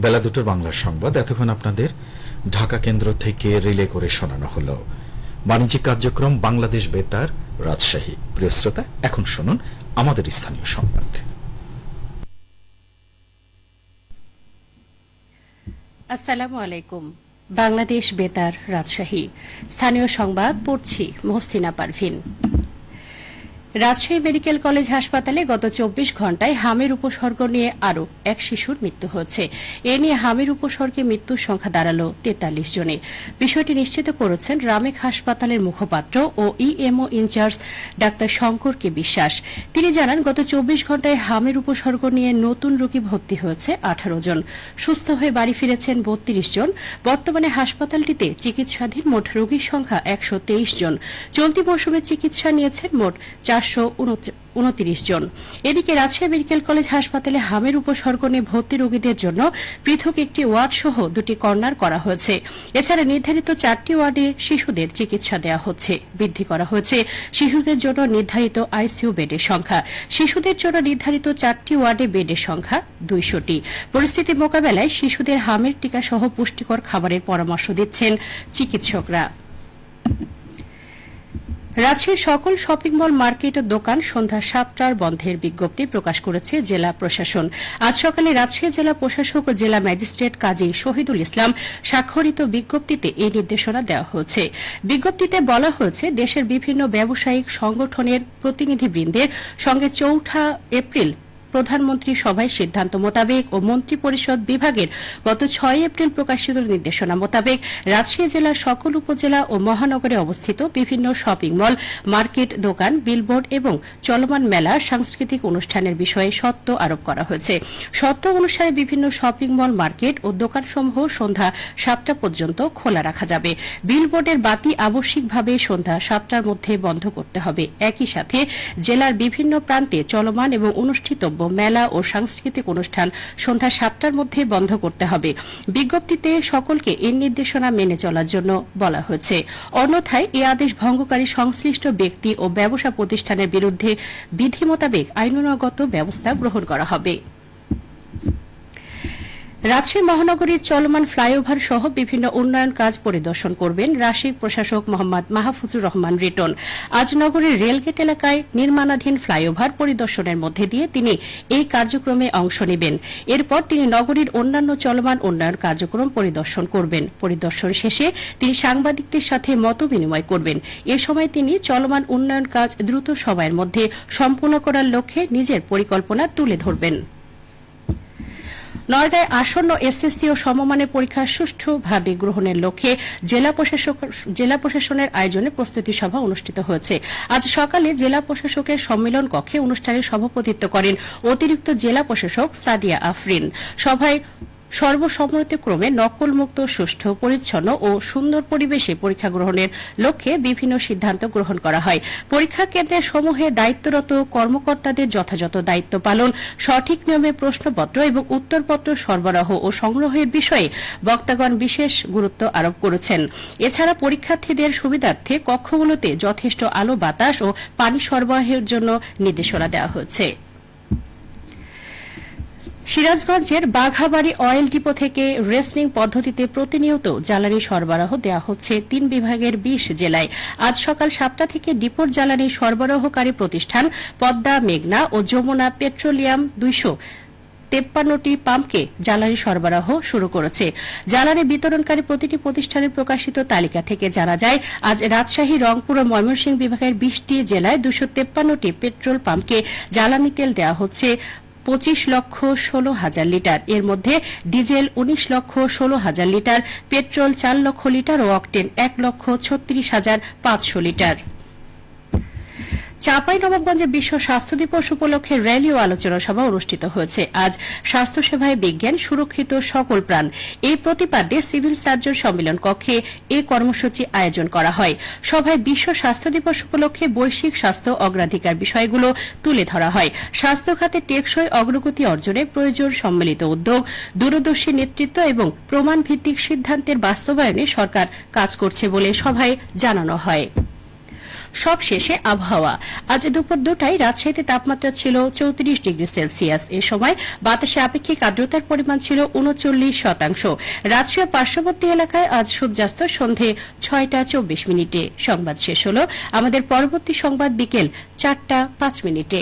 বেলা দুটোর বাংলা সংবাদ এতক্ষণ আপনাদের ঢাকা কেন্দ্র থেকে রিলে করে শোনানো হলো। বাণিজ্যিক কার্যক্রম বাংলাদেশ বেতার রাজশাহী। প্রিয় শ্রোতা, এখন শুনুন আমাদের স্থানীয় সংবাদ। আসসালামু আলাইকুম। বাংলাদেশ বেতার রাজশাহী স্থানীয় সংবাদ পড়ছি মহসিনা পারভিন। রাজশাহী মেডিকেল কলেজ হাসপাতালে গত 24 ঘণ্টায় হামের উপসর্গ নিয়ে আরও এক শিশুর মৃত্যু হয়েছে। এ নিয়ে হামের উপসর্গে মৃত্যুর সংখ্যা দাঁড়াল 43 জনে। বিষয়টি নিশ্চিত করেছেন রামেক হাসপাতালের মুখপাত্র ও ইএমও ইনচার্জ ডাক্তার শঙ্কর কে বিশ্বাস। তিনি জানান, গত 24 ঘণ্টায় হামের উপসর্গ নিয়ে নতুন রোগী ভর্তি হয়েছে 18 জন। সুস্থ হয়ে বাড়ি ফিরেছেন 32 জন। বর্তমানে হাসপাতালটিতে চিকিৎসাধীন মোট রোগীর সংখ্যা 123 জন। চলতি মৌসুমে চিকিৎসা নিয়েছেন মোট 429 জন। এদিকে রাজশাহী মেডিকেল কলেজ হাসপাতালে হামের উপসর্গ নিয়ে ভর্তি রোগীদের জন্য পৃথক একটি ওয়ার্ড সহ 2টি কর্নার করা হয়েছে। এছাড়া নির্ধারিত 4টি ওয়ার্ডে শিশুদের চিকিৎসা দেওয়া হচ্ছে। বৃদ্ধি করা হয়েছে শিশুদের জন্য নির্ধারিত আইসিইউ বেডের সংখ্যা। শিশুদের জন্য নির্ধারিত 4টি ওয়ার্ডে বেডের সংখ্যা 200টি। পরিস্থিতি মোকাবেলায় শিশুদের হামের টিকা সহ পুষ্টিকর খাবারের পরামর্শ দিচ্ছেন চিকিৎসকরা। রাজশাহীর সকল শপিং মল, মার্কেট ও দোকান সন্ধ্যা 7টার বন্ধের বিজ্ঞপ্তি প্রকাশ করেছে জেলা প্রশাসন। আজ সকালে রাজশাহী জেলা প্রশাসক ও জেলা ম্যাজিস্ট্রেট কাজী শহীদুল ইসলাম স্বাক্ষরিত বিজ্ঞপ্তিতে এই নির্দেশনা দেওয়া হয়েছে। বিজ্ঞপ্তিতে বলা হয়েছে, দেশের বিভিন্ন ব্যবসায়িক সংগঠনের প্রতিনিধিবৃন্দের সঙ্গে 4 এপ্রিল প্রধানমন্ত্রী সভায় সিদ্ধান্ত মোতাবেক ও মন্ত্রী পরিষদ বিভাগের গত 6 এপ্রিল প্রকাশিত নির্দেশনা মোতাবেক রাজশাহী জেলার সকল উপজেলা ও মহানগরে অবস্থিত বিভিন্ন শপিং মল, মার্কেট, দোকান, বিলবোর্ড এবং চলমান মেলা, সাংস্কৃতিক অনুষ্ঠানের বিষয়ে শর্ত আরোপ করা হয়েছে। শর্ত অনুসারে বিভিন্ন শপিং মল, মার্কেট ও দোকানসমূহ সন্ধ্যা 7টা পর্যন্ত খোলা রাখা যাবে। বিলবোর্ডের বাতি আবশ্যিকভাবে সন্ধ্যা 7টার মধ্যে বন্ধ করতে হবে। একই সাথে জেলার বিভিন্ন প্রান্তে চলমান এবং অনুষ্ঠিতব্য মেলা ও সাংস্কৃতিক অনুষ্ঠান সন্ধ্যা 7টার মধ্যে বন্ধ করতে হবে। বিজ্ঞপ্তিতে সকলকে এই নির্দেশনা মেনে চলার জন্য বলা হয়েছে। অন্যথায় এই আদেশ ভঙ্গকারী সংশ্লিষ্ট ব্যক্তি ও ব্যবসা প্রতিষ্ঠানের বিরুদ্ধে বিধি মোতাবেক আইনানুগত ব্যবস্থা গ্রহণ করা হবে। রাজশাহী মহানগরীর চলমান ফ্লাইওভার সহ বিভিন্ন উন্নয়ন কাজ পরিদর্শন করবেন রাশিক প্রশাসক মোহাম্মদ মাহফুজুর রহমান রিটন। আজ নগরীর রেলগেট এলাকায় নির্মাণাধীন ফ্লাইওভার পরিদর্শনের মধ্যে দিয়ে তিনি এই কার্যক্রমে অংশ নেবেন। এরপর তিনি নগরীর অন্যান্য চলমান উন্নয়ন কার্যক্রম পরিদর্শন করবেন। পরিদর্শন শেষে তিনি সাংবাদিকদের সাথে মতবিনিময় করবেন। এ সময় তিনি চলমান উন্নয়ন কাজ দ্রুত সময়ের মধ্যে সম্পূর্ণ করার লক্ষ্যে নিজের পরিকল্পনা তুলে ধরবেন। নয়ডায় আসন্ন এসএসসি ও সমমানের পরীক্ষা সুষ্ঠুভাবে গ্রহণের লক্ষ্যে জেলা প্রশাসনের আয়োজনে প্রস্তুতি সভা অনুষ্ঠিত হয়েছে। আজ সকালে জেলা প্রশাসকের সম্মেলন কক্ষে অনুষ্ঠানে সভাপতিত্ব করেন অতিরিক্ত জেলা প্রশাসক সাদিয়া আফরিন। সভায় সর্বসম্মতিক্রমে নকলমুক্ত, সুষ্ঠু, পরিচ্ছন্ন ও সুন্দর পরিবেশে পরীক্ষা গ্রহণের লক্ষ্যে বিভিন্ন সিদ্ধান্ত গ্রহণ করা হয়। পরীক্ষা কেন্দ্রের সমূহে দায়িত্বরত কর্মকর্তাদের যথাযথ দায়িত্ব পালন, সঠিক নিয়মে প্রশ্নপত্র এবং উত্তরপত্র সরবরাহ ও সংগ্রহের বিষয়ে বক্তাগণ বিশেষ গুরুত্ব আরোপ করেছেন। এছাড়া পরীক্ষার্থীদের সুবিধার্থে কক্ষগুলোতে যথেষ্ট আলো, বাতাস ও পানি সরবরাহের জন্য নির্দেশনা দেওয়া হয়েছে। সিরাজগঞ্জের বাঘাবাড়ী অয়েল ডিপো থেকে রেসনিং পদ্ধতিতে প্রতিনিয়ত জ্বালানি সরবরাহ দেওয়া হচ্ছে 3 বিভাগের 20 জেলায়। আজ সকাল 7টা থেকে ডিপোর জ্বালানি সরবরাহকারী প্রতিষ্ঠান পদ্মা, মেঘনা ও যমুনা পেট্রোলিয়াম 253টি পাম্পকে জ্বালানি সরবরাহ শুরু করেছে। জ্বালানি বিতরণকারী প্রতিটি প্রতিষ্ঠানের প্রকাশিত তালিকা থেকে জানা যায়, আজ রাজশাহী, রংপুর ও ময়মনসিংহ বিভাগের 20টি জেলায় 253টি পেট্রোল পাম্পকে জ্বালানি তেল দেওয়া হচ্ছে 25,16,000 লিটার। এর মধ্যে ডিজেল 19,16,000 লিটার, পেট্রোল 4 লক্ষ লিটার ও অকটেন 1,36,500 লিটার। চাঁপাইনবাবগঞ্জে বিশ্ব স্বাস্থ্য দিবস উপলক্ষে র্যালি ও আলোচনা সভা অনুষ্ঠিত হয়েছে। আজ স্বাস্থ্যসেবায় বিজ্ঞান, সুরক্ষিত সকল প্রাণ এই প্রতিপাদ্যে সিভিল সার্জন সম্মেলন কক্ষে এ কর্মসূচি আয়োজন করা হয়। সভায় বিশ্ব স্বাস্থ্য দিবস উপলক্ষে বৈশ্বিক স্বাস্থ্য অগ্রাধিকার বিষয়গুলো তুলে ধরা হয়। স্বাস্থ্য খাতে টেকসই অগ্রগতি অর্জনে প্রয়োজন সম্মিলিত উদ্যোগ, দূরদর্শী নেতৃত্ব এবং প্রমাণভিত্তিক সিদ্ধান্তের বাস্তবায়নে সরকার কাজ করছে বলে সভায় জানানো হয়। সব শেষে আবহাওয়া। আজ দুপুর 2টায় রাজশাহীতে তাপমাত্রা ছিল 34 ডিগ্রি সেলসিয়াস। এ সময় বাতাসে আপেক্ষিক আর্দ্রতার পরিমাণ ছিল 39%। রাজশাহী পার্শ্ববর্তী এলাকায় আজ সূর্যাস্ত সন্ধে 6টা 24 মিনিটে। সংবাদ শেষ হল। আমাদের পরবর্তী সংবাদ বিকেল 4টা 5 মিনিটে।